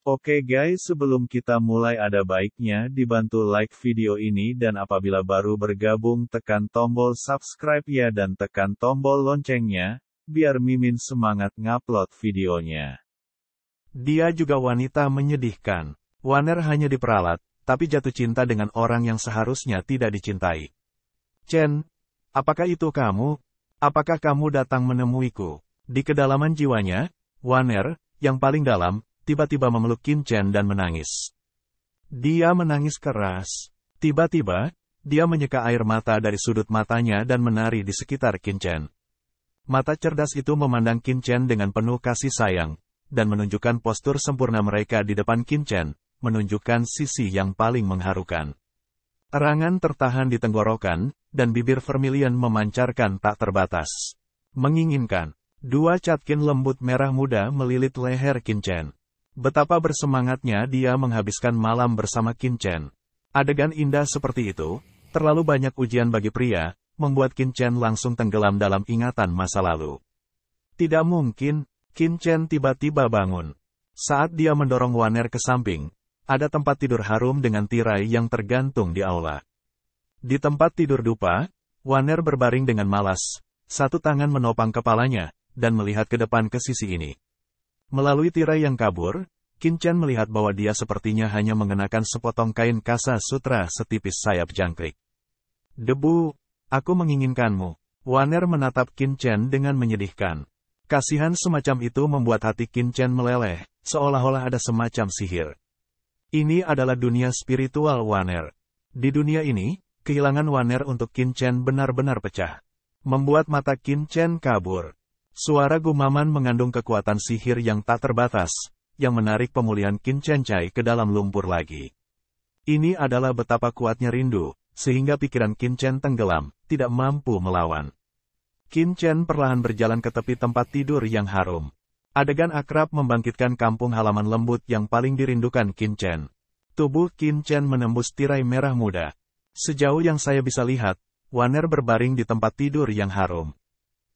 Oke guys, sebelum kita mulai ada baiknya dibantu like video ini dan apabila baru bergabung tekan tombol subscribe ya dan tekan tombol loncengnya, biar Mimin semangat ngupload videonya. Dia juga wanita menyedihkan. Wanner hanya diperalat, tapi jatuh cinta dengan orang yang seharusnya tidak dicintai. Chen, apakah itu kamu? Apakah kamu datang menemuiku? Di kedalaman jiwanya, Wanner, yang paling dalam, tiba-tiba memeluk Qin Chen dan menangis. Dia menangis keras. Tiba-tiba, dia menyeka air mata dari sudut matanya dan menari di sekitar Qin Chen. Mata cerdas itu memandang Qin Chen dengan penuh kasih sayang, dan menunjukkan postur sempurna mereka di depan Qin Chen, menunjukkan sisi yang paling mengharukan. Erangan tertahan di tenggorokan, dan bibir Vermilion memancarkan tak terbatas. Menginginkan. Dua catkin lembut merah muda melilit leher Qin Chen. Betapa bersemangatnya dia menghabiskan malam bersama Qin Chen. Adegan indah seperti itu, terlalu banyak ujian bagi pria, membuat Qin Chen langsung tenggelam dalam ingatan masa lalu. Tidak mungkin, Qin Chen tiba-tiba bangun. Saat dia mendorong Wanner ke samping, ada tempat tidur harum dengan tirai yang tergantung di aula. Di tempat tidur dupa, Wanner berbaring dengan malas, satu tangan menopang kepalanya, dan melihat ke depan ke sisi ini. Melalui tirai yang kabur, Qin Chen melihat bahwa dia sepertinya hanya mengenakan sepotong kain kasa sutra setipis sayap jangkrik. Debu, aku menginginkanmu. Wanner menatap Qin Chen dengan menyedihkan. Kasihan semacam itu membuat hati Qin Chen meleleh, seolah-olah ada semacam sihir. Ini adalah dunia spiritual Wanner. Di dunia ini, kehilangan Wanner untuk Qin Chen benar-benar pecah. Membuat mata Qin Chen kabur. Suara gumaman mengandung kekuatan sihir yang tak terbatas, yang menarik pemulihan Qin Chen Chai ke dalam lumpur lagi. Ini adalah betapa kuatnya rindu, sehingga pikiran Qin Chen tenggelam, tidak mampu melawan. Qin Chen perlahan berjalan ke tepi tempat tidur yang harum. Adegan akrab membangkitkan kampung halaman lembut yang paling dirindukan Qin Chen. Tubuh Qin Chen menembus tirai merah muda. Sejauh yang saya bisa lihat, Wanner berbaring di tempat tidur yang harum.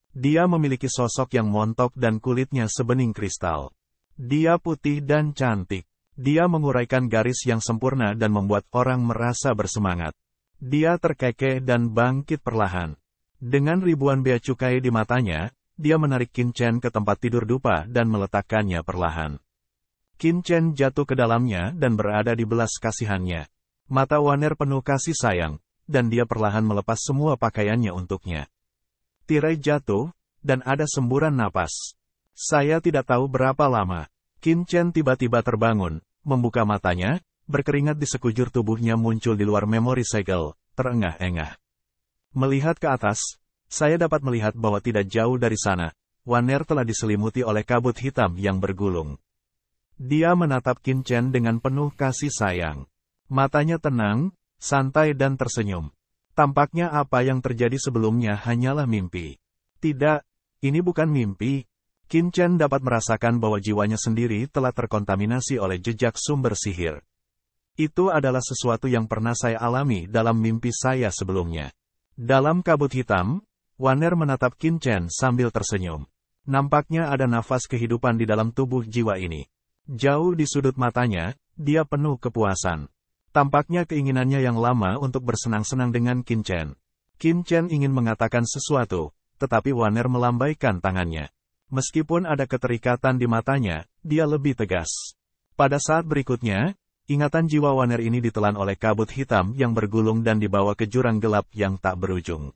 Dia memiliki sosok yang montok dan kulitnya sebening kristal. Dia putih dan cantik. Dia menguraikan garis yang sempurna dan membuat orang merasa bersemangat. Dia terkekeh dan bangkit perlahan. Dengan ribuan bea cukai di matanya, dia menarik Qin Chen ke tempat tidur dupa dan meletakkannya perlahan. Qin Chen jatuh ke dalamnya dan berada di belas kasihannya. Mata Wanner penuh kasih sayang, dan dia perlahan melepas semua pakaiannya untuknya. Tirai jatuh, dan ada semburan napas. Saya tidak tahu berapa lama. Qin Chen tiba-tiba terbangun, membuka matanya, berkeringat di sekujur tubuhnya muncul di luar memori segel, terengah-engah. Melihat ke atas, saya dapat melihat bahwa tidak jauh dari sana, Wanner telah diselimuti oleh kabut hitam yang bergulung. Dia menatap Qin Chen dengan penuh kasih sayang. Matanya tenang, santai dan tersenyum. Tampaknya apa yang terjadi sebelumnya hanyalah mimpi. Tidak, ini bukan mimpi. Qin Chen dapat merasakan bahwa jiwanya sendiri telah terkontaminasi oleh jejak sumber sihir. Itu adalah sesuatu yang pernah saya alami dalam mimpi saya sebelumnya. Dalam kabut hitam, Wanner menatap Qin Chen sambil tersenyum. Nampaknya ada nafas kehidupan di dalam tubuh jiwa ini. Jauh di sudut matanya, dia penuh kepuasan. Tampaknya keinginannya yang lama untuk bersenang-senang dengan Qin Chen. Qin Chen ingin mengatakan sesuatu, tetapi Wanner melambaikan tangannya. Meskipun ada keterikatan di matanya, dia lebih tegas. Pada saat berikutnya, ingatan jiwa Wanner ini ditelan oleh kabut hitam yang bergulung dan dibawa ke jurang gelap yang tak berujung.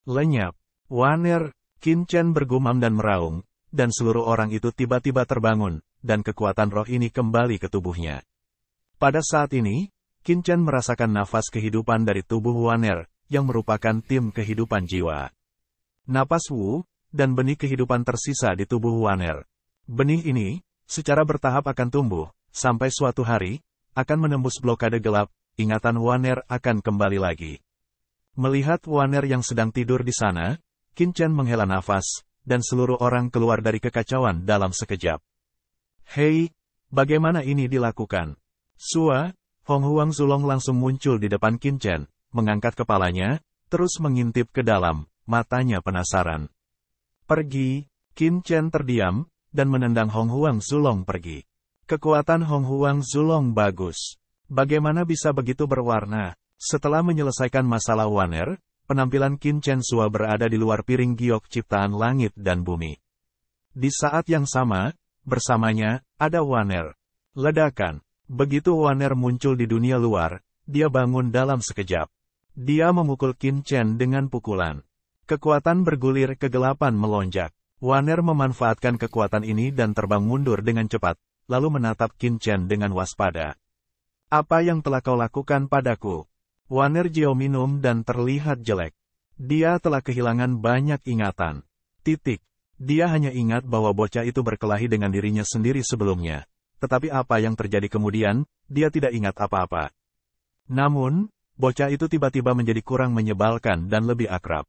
Lenyap. Wanner, Qin Chen bergumam dan meraung, dan seluruh orang itu tiba-tiba terbangun, dan kekuatan roh ini kembali ke tubuhnya. Pada saat ini, Qin Chen merasakan nafas kehidupan dari tubuh Wanner, yang merupakan tim kehidupan jiwa. Napas Wu, dan benih kehidupan tersisa di tubuh Wanner. Benih ini, secara bertahap akan tumbuh, sampai suatu hari, akan menembus blokade gelap, ingatan Wanner akan kembali lagi. Melihat Wanner yang sedang tidur di sana, Qin Chen menghela nafas, dan seluruh orang keluar dari kekacauan dalam sekejap. Hei, bagaimana ini dilakukan? Sua, Hong Huang Zulong langsung muncul di depan Qin Chen, mengangkat kepalanya, terus mengintip ke dalam, matanya penasaran. Pergi, Qin Chen terdiam, dan menendang Hong Huang Zulong pergi. Kekuatan Hong Huang Zulong bagus. Bagaimana bisa begitu berwarna? Setelah menyelesaikan masalah Wanner, penampilan Qin Chen Sua berada di luar piring giok ciptaan langit dan bumi. Di saat yang sama, bersamanya, ada Wanner. Ledakan. Begitu Wanner muncul di dunia luar, dia bangun dalam sekejap. Dia memukul Qin Chen dengan pukulan. Kekuatan bergulir kegelapan melonjak. Wanner memanfaatkan kekuatan ini dan terbang mundur dengan cepat, lalu menatap Qin Chen dengan waspada. Apa yang telah kau lakukan padaku? Wanner Jiao minum dan terlihat jelek. Dia telah kehilangan banyak ingatan. Dia hanya ingat bahwa bocah itu berkelahi dengan dirinya sendiri sebelumnya. Tetapi apa yang terjadi kemudian, dia tidak ingat apa-apa. Namun, bocah itu tiba-tiba menjadi kurang menyebalkan dan lebih akrab.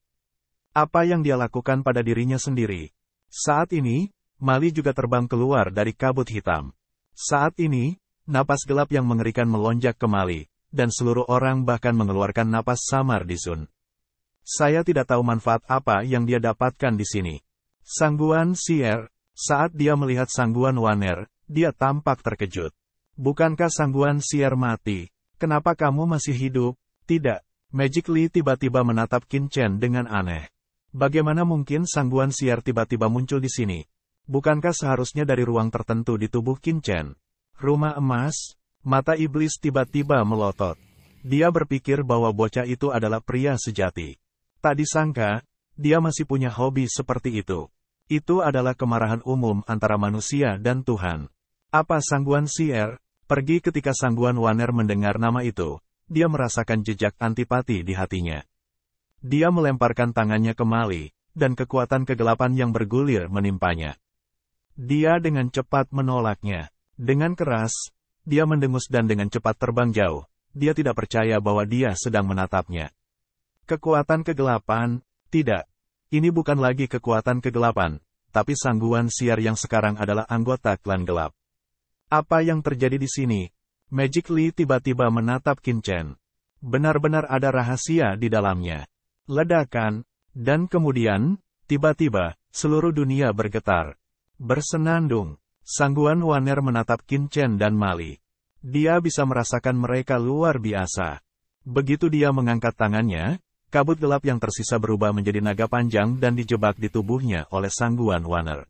Apa yang dia lakukan pada dirinya sendiri? Saat ini, Mali juga terbang keluar dari kabut hitam. Saat ini, napas gelap yang mengerikan melonjak ke Mali, dan seluruh orang bahkan mengeluarkan napas samar di Sun. Saya tidak tahu manfaat apa yang dia dapatkan di sini. Sangguan Sier, saat dia melihat Sangguan Wanner, dia tampak terkejut. Bukankah Sangguan Sier mati? Kenapa kamu masih hidup? Tidak. Magic Li tiba-tiba menatap Qin Chen dengan aneh. Bagaimana mungkin Sangguan Sier tiba-tiba muncul di sini? Bukankah seharusnya dari ruang tertentu di tubuh Qin Chen? Rumah emas? Mata iblis tiba-tiba melotot. Dia berpikir bahwa bocah itu adalah pria sejati. Tak disangka, dia masih punya hobi seperti itu. Itu adalah kemarahan umum antara manusia dan Tuhan. Apa Sangguan Sier? Pergi ketika Sangguan Wanner mendengar nama itu, dia merasakan jejak antipati di hatinya. Dia melemparkan tangannya ke Mali, dan kekuatan kegelapan yang bergulir menimpanya. Dia dengan cepat menolaknya. Dengan keras, dia mendengus dan dengan cepat terbang jauh. Dia tidak percaya bahwa dia sedang menatapnya. Kekuatan kegelapan? Tidak. Ini bukan lagi kekuatan kegelapan, tapi Sangguan Sier yang sekarang adalah anggota klan gelap. Apa yang terjadi di sini? Magic Li tiba-tiba menatap Qin Chen. Benar-benar ada rahasia di dalamnya. Ledakan, dan kemudian, tiba-tiba, seluruh dunia bergetar. Bersenandung, Sangguan Wanner menatap Qin Chen dan Mali. Dia bisa merasakan mereka luar biasa. Begitu dia mengangkat tangannya, kabut gelap yang tersisa berubah menjadi naga panjang dan dijebak di tubuhnya oleh Sangguan Wanner.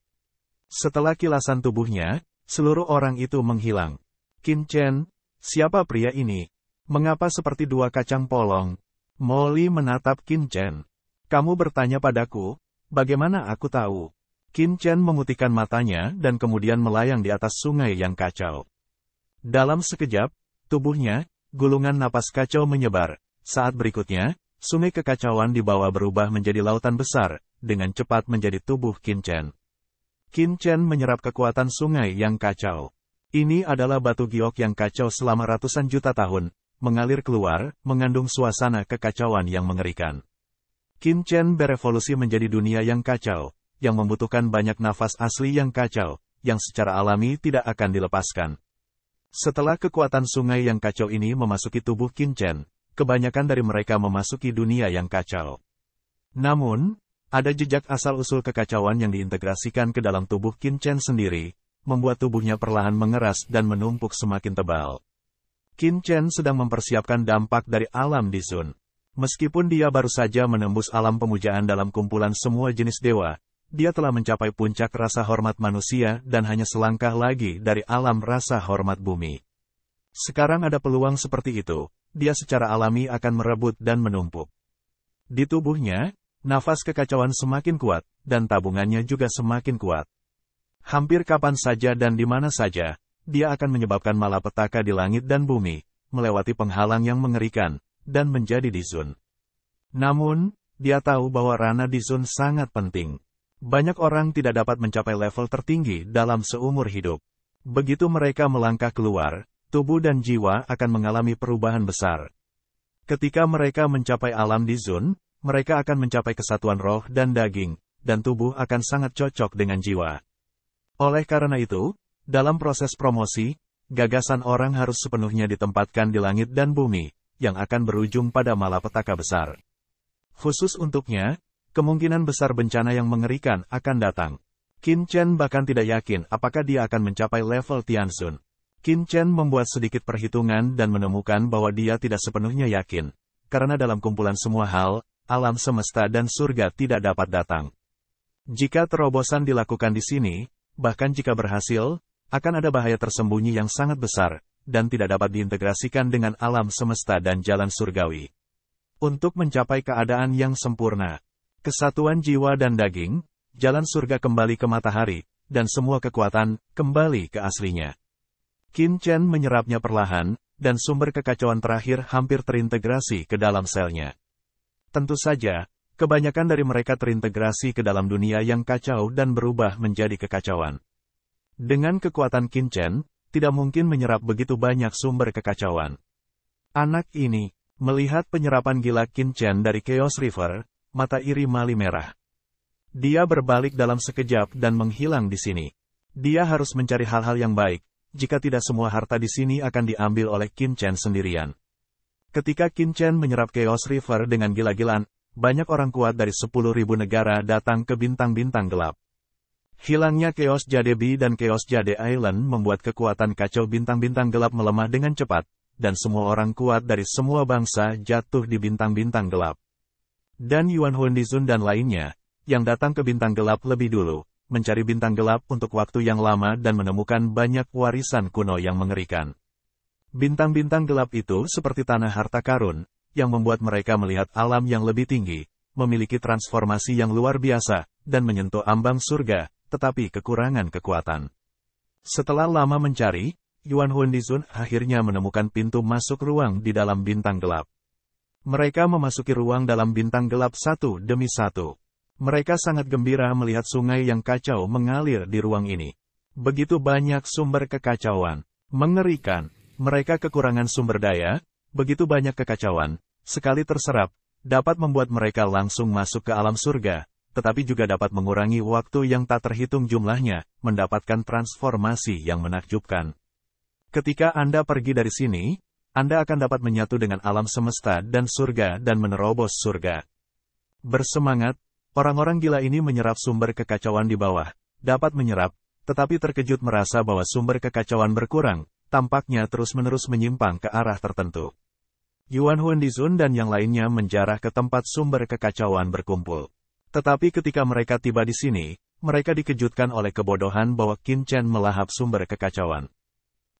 Setelah kilasan tubuhnya, seluruh orang itu menghilang. Qin Chen, siapa pria ini? Mengapa seperti dua kacang polong? Molly menatap Qin Chen. Kamu bertanya padaku, bagaimana aku tahu? Qin Chen memutihkan matanya dan kemudian melayang di atas sungai yang kacau. Dalam sekejap, tubuhnya, gulungan napas kacau menyebar. Saat berikutnya, sungai kekacauan di bawah berubah menjadi lautan besar, dengan cepat menjadi tubuh Qin Chen. Qin Chen menyerap kekuatan sungai yang kacau. Ini adalah batu giok yang kacau selama ratusan juta tahun, mengalir keluar, mengandung suasana kekacauan yang mengerikan. Qin Chen berevolusi menjadi dunia yang kacau, yang membutuhkan banyak nafas asli yang kacau, yang secara alami tidak akan dilepaskan. Setelah kekuatan sungai yang kacau ini memasuki tubuh Qin Chen, kebanyakan dari mereka memasuki dunia yang kacau. Namun, ada jejak asal-usul kekacauan yang diintegrasikan ke dalam tubuh Qin Chen sendiri, membuat tubuhnya perlahan mengeras dan menumpuk semakin tebal. Qin Chen sedang mempersiapkan dampak dari alam di Sun. Meskipun dia baru saja menembus alam pemujaan dalam kumpulan semua jenis dewa, dia telah mencapai puncak rasa hormat manusia dan hanya selangkah lagi dari alam rasa hormat bumi. Sekarang ada peluang seperti itu, dia secara alami akan merebut dan menumpuk. Di tubuhnya, nafas kekacauan semakin kuat, dan tabungannya juga semakin kuat. Hampir kapan saja dan di mana saja, dia akan menyebabkan malapetaka di langit dan bumi, melewati penghalang yang mengerikan, dan menjadi di Sun. Namun, dia tahu bahwa Rana di Sun sangat penting. Banyak orang tidak dapat mencapai level tertinggi dalam seumur hidup. Begitu mereka melangkah keluar, tubuh dan jiwa akan mengalami perubahan besar. Ketika mereka mencapai alam di Sun, mereka akan mencapai kesatuan roh dan daging, dan tubuh akan sangat cocok dengan jiwa. Oleh karena itu, dalam proses promosi, gagasan orang harus sepenuhnya ditempatkan di langit dan bumi, yang akan berujung pada malapetaka besar. Khusus untuknya, kemungkinan besar bencana yang mengerikan akan datang. Qin Chen bahkan tidak yakin apakah dia akan mencapai level Tianxun. Qin Chen membuat sedikit perhitungan dan menemukan bahwa dia tidak sepenuhnya yakin, karena dalam kumpulan semua hal, alam semesta dan surga tidak dapat datang. Jika terobosan dilakukan di sini, bahkan jika berhasil, akan ada bahaya tersembunyi yang sangat besar, dan tidak dapat diintegrasikan dengan alam semesta dan jalan surgawi. Untuk mencapai keadaan yang sempurna, kesatuan jiwa dan daging, jalan surga kembali ke matahari, dan semua kekuatan kembali ke aslinya. Qin Chen menyerapnya perlahan, dan sumber kekacauan terakhir hampir terintegrasi ke dalam selnya. Tentu saja, kebanyakan dari mereka terintegrasi ke dalam dunia yang kacau dan berubah menjadi kekacauan. Dengan kekuatan Qin Chen, tidak mungkin menyerap begitu banyak sumber kekacauan. Anak ini, melihat penyerapan gila Qin Chen dari Chaos River, mata iri Mali merah. Dia berbalik dalam sekejap dan menghilang di sini. Dia harus mencari hal-hal yang baik, jika tidak semua harta di sini akan diambil oleh Qin Chen sendirian. Ketika Qin Chen menyerap Chaos River dengan gila-gilaan, banyak orang kuat dari 10.000 negara datang ke bintang-bintang gelap. Hilangnya Chaos Jade B dan Chaos Jade Island membuat kekuatan kacau bintang-bintang gelap melemah dengan cepat, dan semua orang kuat dari semua bangsa jatuh di bintang-bintang gelap. Dan Yuan Huandizun dan lainnya, yang datang ke bintang gelap lebih dulu, mencari bintang gelap untuk waktu yang lama dan menemukan banyak warisan kuno yang mengerikan. Bintang-bintang gelap itu seperti tanah harta karun, yang membuat mereka melihat alam yang lebih tinggi, memiliki transformasi yang luar biasa, dan menyentuh ambang surga, tetapi kekurangan kekuatan. Setelah lama mencari, Yuan Huandizun akhirnya menemukan pintu masuk ruang di dalam bintang gelap. Mereka memasuki ruang dalam bintang gelap satu demi satu. Mereka sangat gembira melihat sungai yang kacau mengalir di ruang ini. Begitu banyak sumber kekacauan. Mengerikan. Mereka kekurangan sumber daya, begitu banyak kekacauan, sekali terserap, dapat membuat mereka langsung masuk ke alam surga, tetapi juga dapat mengurangi waktu yang tak terhitung jumlahnya, mendapatkan transformasi yang menakjubkan. Ketika Anda pergi dari sini, Anda akan dapat menyatu dengan alam semesta dan surga dan menerobos surga. Bersemangat. Orang-orang gila ini menyerap sumber kekacauan di bawah, dapat menyerap, tetapi terkejut merasa bahwa sumber kekacauan berkurang, tampaknya terus-menerus menyimpang ke arah tertentu. Yuan Huandizun dan yang lainnya menjarah ke tempat sumber kekacauan berkumpul. Tetapi ketika mereka tiba di sini, mereka dikejutkan oleh kebodohan bahwa Qin Chen melahap sumber kekacauan.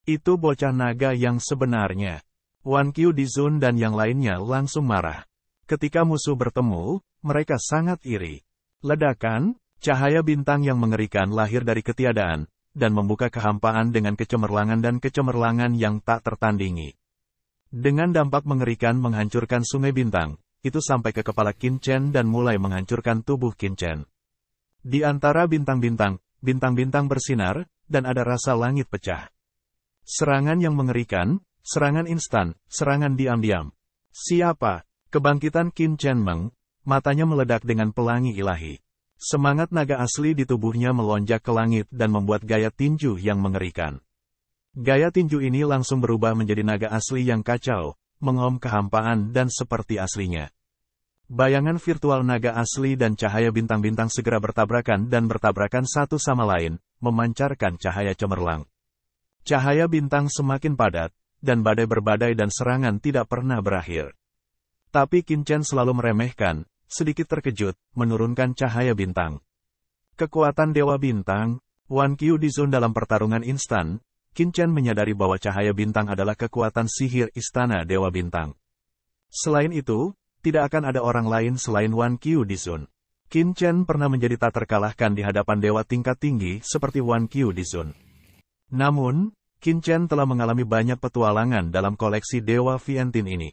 Itu bocah naga yang sebenarnya. Wan Qiu Dizun dan yang lainnya langsung marah. Ketika musuh bertemu, mereka sangat iri. Ledakan, cahaya bintang yang mengerikan lahir dari ketiadaan, dan membuka kehampaan dengan kecemerlangan dan kecemerlangan yang tak tertandingi. Dengan dampak mengerikan menghancurkan sungai bintang, itu sampai ke kepala Qin Chen dan mulai menghancurkan tubuh Qin Chen. Di antara bintang-bintang, bintang-bintang bersinar, dan ada rasa langit pecah. Serangan yang mengerikan, serangan instan, serangan diam-diam. Siapa? Kebangkitan Qin Chen Meng, matanya meledak dengan pelangi ilahi. Semangat naga asli di tubuhnya melonjak ke langit dan membuat gaya tinju yang mengerikan. Gaya tinju ini langsung berubah menjadi naga asli yang kacau, mengom kehampaan dan seperti aslinya. Bayangan virtual naga asli dan cahaya bintang-bintang segera bertabrakan dan bertabrakan satu sama lain, memancarkan cahaya cemerlang. Cahaya bintang semakin padat, dan badai berbadai dan serangan tidak pernah berakhir. Tapi Qin Chen selalu meremehkan, sedikit terkejut, menurunkan cahaya bintang. Kekuatan Dewa Bintang, Wan Qiu Dizun dalam pertarungan instan, Qin Chen menyadari bahwa cahaya bintang adalah kekuatan sihir istana Dewa Bintang. Selain itu, tidak akan ada orang lain selain Wan Qiu Dizun. Qin Chen pernah menjadi tak terkalahkan di hadapan dewa tingkat tinggi seperti Wan Qiu Dizun. Namun, Qin Chen telah mengalami banyak petualangan dalam koleksi Dewa Vientiane ini.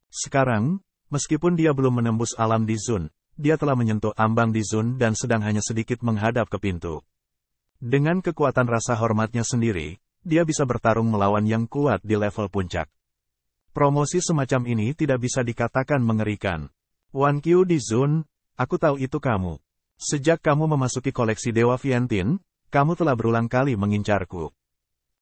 Sekarang, meskipun dia belum menembus alam Dizun, dia telah menyentuh ambang Dizun dan sedang hanya sedikit menghadap ke pintu. Dengan kekuatan rasa hormatnya sendiri, dia bisa bertarung melawan yang kuat di level puncak. Promosi semacam ini tidak bisa dikatakan mengerikan. Wan Qiu Dizun, aku tahu itu kamu. Sejak kamu memasuki koleksi Dewa Vientiane, kamu telah berulang kali mengincarku.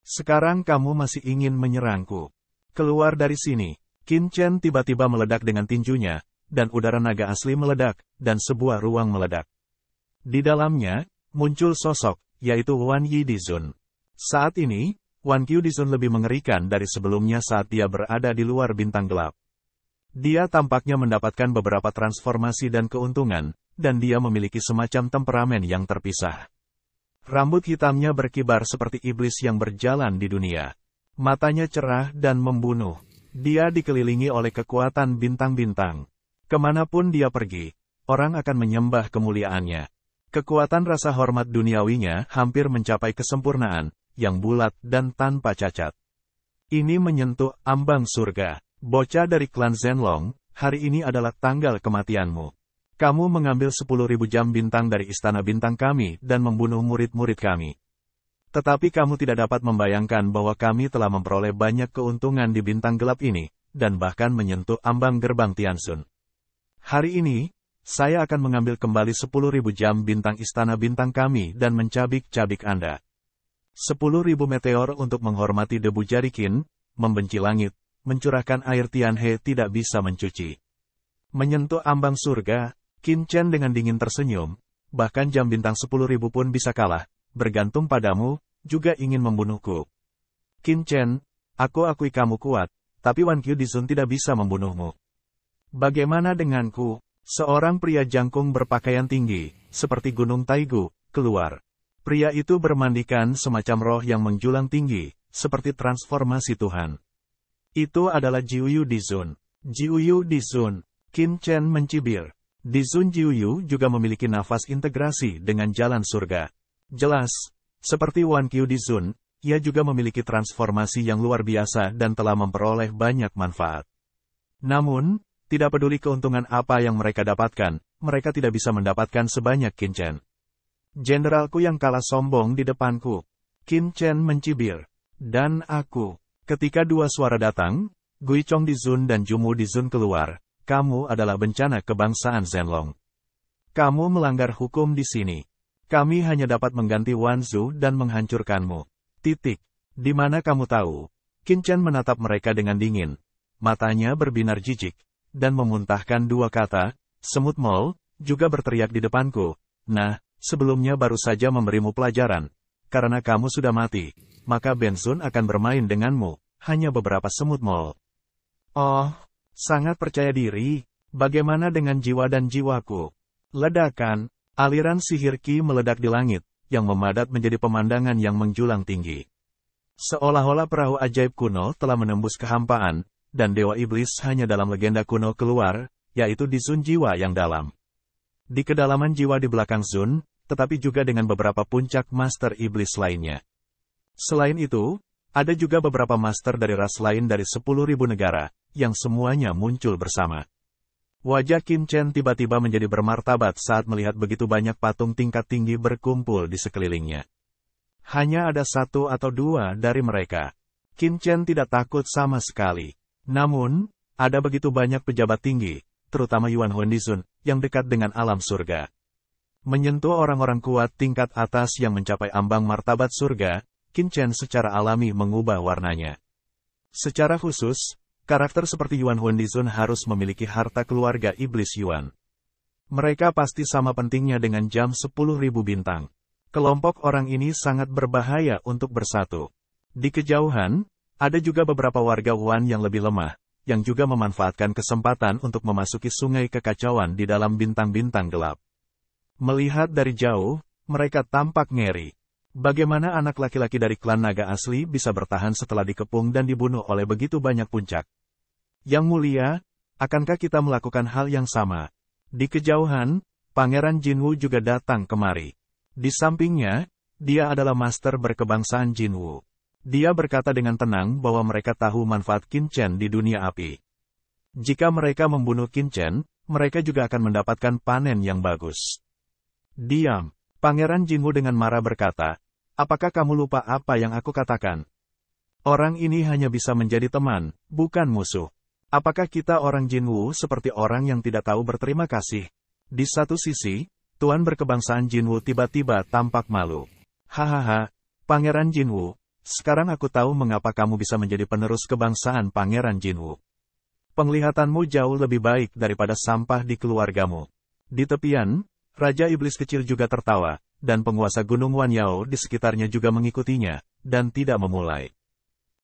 Sekarang kamu masih ingin menyerangku. Keluar dari sini. Qin Chen tiba-tiba meledak dengan tinjunya, dan udara naga asli meledak, dan sebuah ruang meledak. Di dalamnya, muncul sosok, yaitu Wan Yi Dizun. Saat ini, Wan Qiu Dizun lebih mengerikan dari sebelumnya saat dia berada di luar bintang gelap. Dia tampaknya mendapatkan beberapa transformasi dan keuntungan, dan dia memiliki semacam temperamen yang terpisah. Rambut hitamnya berkibar seperti iblis yang berjalan di dunia. Matanya cerah dan membunuh. Dia dikelilingi oleh kekuatan bintang-bintang. Kemanapun dia pergi, orang akan menyembah kemuliaannya. Kekuatan rasa hormat duniawinya hampir mencapai kesempurnaan, yang bulat dan tanpa cacat. Ini menyentuh ambang surga. Bocah dari klan Zhenlong, hari ini adalah tanggal kematianmu. Kamu mengambil 10.000 jam bintang dari istana bintang kami dan membunuh murid-murid kami. Tetapi kamu tidak dapat membayangkan bahwa kami telah memperoleh banyak keuntungan di bintang gelap ini, dan bahkan menyentuh ambang gerbang Tianxun. Hari ini, saya akan mengambil kembali 10.000 jam bintang istana bintang kami dan mencabik-cabik Anda. 10.000 meteor untuk menghormati debu jari Qin, membenci langit, mencurahkan air Tianhe tidak bisa mencuci. Menyentuh ambang surga, Qin Chen dengan dingin tersenyum, bahkan jam bintang 10.000 pun bisa kalah, bergantung padamu, juga ingin membunuhku. Qin Chen, aku akui kamu kuat, tapi Wan Qiu Dizun tidak bisa membunuhmu. Bagaimana denganku? Seorang pria jangkung berpakaian tinggi, seperti gunung Taigu, keluar. Pria itu bermandikan semacam roh yang menjulang tinggi, seperti transformasi Tuhan. Itu adalah Jiuyu Dizun. Jiuyu Dizun. Qin Chen mencibir. Dizun Jiuyu juga memiliki nafas integrasi dengan jalan surga. Jelas, seperti Wan Qiu Dizun, ia juga memiliki transformasi yang luar biasa dan telah memperoleh banyak manfaat. Namun, tidak peduli keuntungan apa yang mereka dapatkan, mereka tidak bisa mendapatkan sebanyak Qin Chen. Jenderalku yang kalah sombong di depanku. Qin Chen mencibir. Dan aku. Ketika dua suara datang, Guichong Dizun dan Jumu Dizun keluar, kamu adalah bencana kebangsaan Zhenlong. Kamu melanggar hukum di sini. Kami hanya dapat mengganti Wan Zhu dan menghancurkanmu. Titik. Di mana kamu tahu? Qin Chen menatap mereka dengan dingin. Matanya berbinar jijik, dan memuntahkan dua kata, semut mol, juga berteriak di depanku. Nah, sebelumnya baru saja memberimu pelajaran. Karena kamu sudah mati, maka Bensun akan bermain denganmu, hanya beberapa semut mol. Oh, sangat percaya diri. Bagaimana dengan jiwa dan jiwaku? Ledakan, aliran sihir Qi meledak di langit, yang memadat menjadi pemandangan yang menjulang tinggi. Seolah-olah perahu ajaib kuno telah menembus kehampaan, dan Dewa Iblis hanya dalam legenda kuno keluar, yaitu di Zun jiwa yang dalam. Di kedalaman jiwa di belakang Zun, tetapi juga dengan beberapa puncak Master Iblis lainnya. Selain itu, ada juga beberapa Master dari ras lain dari 10.000 negara, yang semuanya muncul bersama. Wajah Qin Chen tiba-tiba menjadi bermartabat saat melihat begitu banyak patung tingkat tinggi berkumpul di sekelilingnya. Hanya ada satu atau dua dari mereka. Qin Chen tidak takut sama sekali. Namun, ada begitu banyak pejabat tinggi, terutama Yuan Huandizun, yang dekat dengan alam surga. Menyentuh orang-orang kuat tingkat atas yang mencapai ambang martabat surga, Qin Chen secara alami mengubah warnanya. Secara khusus, karakter seperti Yuan Huandizun harus memiliki harta keluarga iblis Yuan. Mereka pasti sama pentingnya dengan jam 10.000 bintang. Kelompok orang ini sangat berbahaya untuk bersatu. Di kejauhan, ada juga beberapa warga Wan yang lebih lemah, yang juga memanfaatkan kesempatan untuk memasuki sungai kekacauan di dalam bintang-bintang gelap. Melihat dari jauh, mereka tampak ngeri. Bagaimana anak laki-laki dari klan naga asli bisa bertahan setelah dikepung dan dibunuh oleh begitu banyak puncak? Yang mulia, akankah kita melakukan hal yang sama? Di kejauhan, Pangeran Jinwu juga datang kemari. Di sampingnya, dia adalah master berkebangsaan Jinwu. Dia berkata dengan tenang bahwa mereka tahu manfaat Qin Chen di dunia api. Jika mereka membunuh Qin Chen, mereka juga akan mendapatkan panen yang bagus. Diam. Pangeran Jinwu dengan marah berkata, apakah kamu lupa apa yang aku katakan? Orang ini hanya bisa menjadi teman, bukan musuh. Apakah kita orang Jinwu seperti orang yang tidak tahu berterima kasih? Di satu sisi, Tuan berkebangsaan Jinwu tiba-tiba tampak malu. Hahaha, Pangeran Jinwu, sekarang aku tahu mengapa kamu bisa menjadi penerus kebangsaan Pangeran Jinwu. Penglihatanmu jauh lebih baik daripada sampah di keluargamu. Di tepian, Raja Iblis kecil juga tertawa, dan penguasa Gunung Wanyao di sekitarnya juga mengikutinya, dan tidak memulai.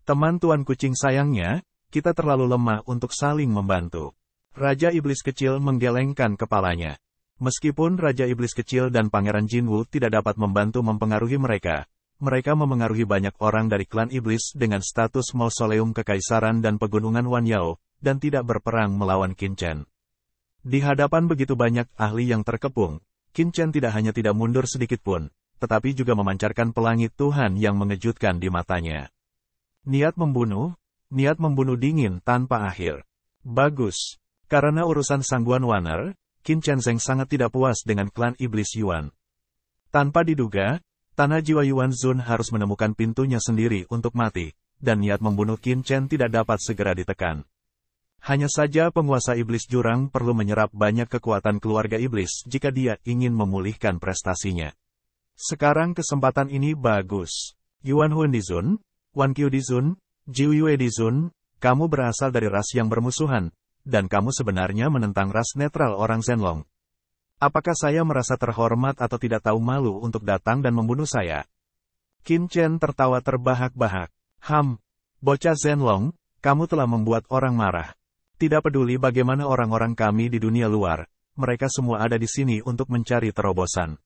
Teman Tuan Kucing sayangnya, kita terlalu lemah untuk saling membantu. Raja Iblis Kecil menggelengkan kepalanya. Meskipun Raja Iblis Kecil dan Pangeran Jinwu tidak dapat membantu mempengaruhi mereka, mereka memengaruhi banyak orang dari klan Iblis dengan status Mausoleum Kekaisaran dan Pegunungan Wanyao, dan tidak berperang melawan Qin Chen. Di hadapan begitu banyak ahli yang terkepung, Qin Chen tidak hanya tidak mundur sedikit pun, tetapi juga memancarkan pelangi Tuhan yang mengejutkan di matanya. Niat membunuh dingin tanpa akhir. Bagus. Karena urusan Sangguan Waner, Qin Chen Zeng sangat tidak puas dengan klan Iblis Yuan. Tanpa diduga, tanah jiwa Yuan Zun harus menemukan pintunya sendiri untuk mati, dan niat membunuh Qin Chen tidak dapat segera ditekan. Hanya saja penguasa Iblis Jurang perlu menyerap banyak kekuatan keluarga Iblis jika dia ingin memulihkan prestasinya. Sekarang kesempatan ini bagus. Yuan Hun Dizun, Wan Qiu Dizun, Jiu Yue Dizun, kamu berasal dari ras yang bermusuhan, dan kamu sebenarnya menentang ras netral orang Zenlong. Apakah saya merasa terhormat atau tidak tahu malu untuk datang dan membunuh saya? Qin Chen tertawa terbahak-bahak. Bocah Zenlong, kamu telah membuat orang marah. Tidak peduli bagaimana orang-orang kami di dunia luar, mereka semua ada di sini untuk mencari terobosan.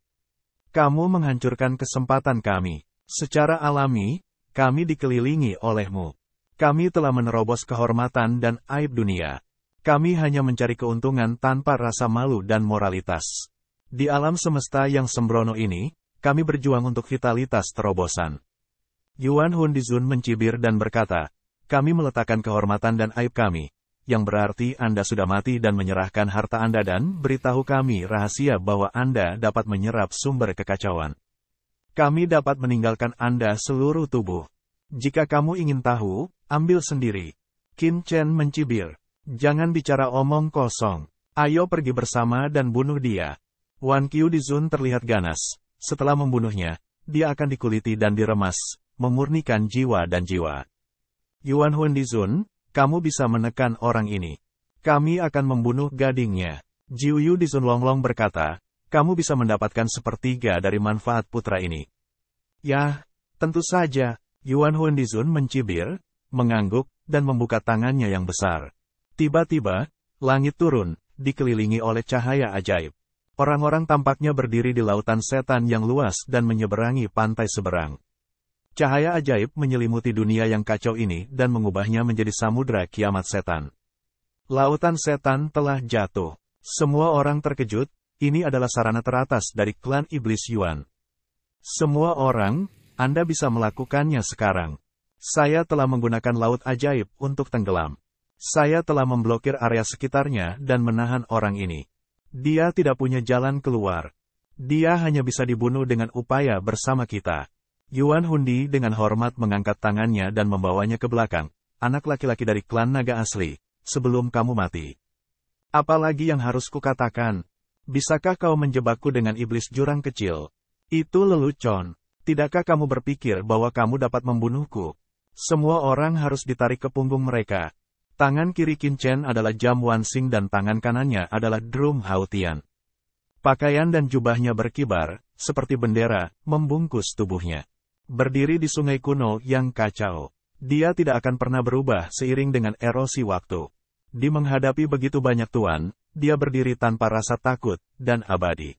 Kamu menghancurkan kesempatan kami. Secara alami, kami dikelilingi olehmu. Kami telah menerobos kehormatan dan aib dunia. Kami hanya mencari keuntungan tanpa rasa malu dan moralitas. Di alam semesta yang sembrono ini, kami berjuang untuk vitalitas terobosan. Yuan Hun Dizun mencibir dan berkata, kami meletakkan kehormatan dan aib kami, yang berarti Anda sudah mati dan menyerahkan harta Anda dan beritahu kami rahasia bahwa Anda dapat menyerap sumber kekacauan. Kami dapat meninggalkan Anda seluruh tubuh. Jika kamu ingin tahu, ambil sendiri. Qin Chen mencibir. Jangan bicara omong kosong. Ayo pergi bersama dan bunuh dia. Wan Qiu Dizun terlihat ganas. Setelah membunuhnya, dia akan dikuliti dan diremas, memurnikan jiwa dan jiwa. Yuan Hun Dizun, kamu bisa menekan orang ini. Kami akan membunuh gadingnya. Jiu Yu Dizun Longlong berkata, kamu bisa mendapatkan sepertiga dari manfaat putra ini. Yah, tentu saja. Yuan Hun Dizun mencibir, mengangguk, dan membuka tangannya yang besar. Tiba-tiba, langit turun, dikelilingi oleh cahaya ajaib. Orang-orang tampaknya berdiri di lautan setan yang luas dan menyeberangi pantai seberang. Cahaya ajaib menyelimuti dunia yang kacau ini dan mengubahnya menjadi samudra kiamat setan. Lautan setan telah jatuh. Semua orang terkejut, ini adalah sarana teratas dari klan Iblis Yuan. Semua orang, Anda bisa melakukannya sekarang. Saya telah menggunakan laut ajaib untuk tenggelam. Saya telah memblokir area sekitarnya dan menahan orang ini. Dia tidak punya jalan keluar. Dia hanya bisa dibunuh dengan upaya bersama kita. Yuan Hundi dengan hormat mengangkat tangannya dan membawanya ke belakang. Anak laki-laki dari klan naga asli, sebelum kamu mati. Apalagi yang harus kukatakan? Bisakah kau menjebakku dengan iblis jurang kecil? Itu lelucon. Tidakkah kamu berpikir bahwa kamu dapat membunuhku? Semua orang harus ditarik ke punggung mereka. Tangan kiri Qin Chen adalah jam Wansing dan tangan kanannya adalah drum Haotian. Pakaian dan jubahnya berkibar, seperti bendera, membungkus tubuhnya. Berdiri di sungai kuno yang kacau. Dia tidak akan pernah berubah seiring dengan erosi waktu. Di menghadapi begitu banyak tuan, dia berdiri tanpa rasa takut, dan abadi.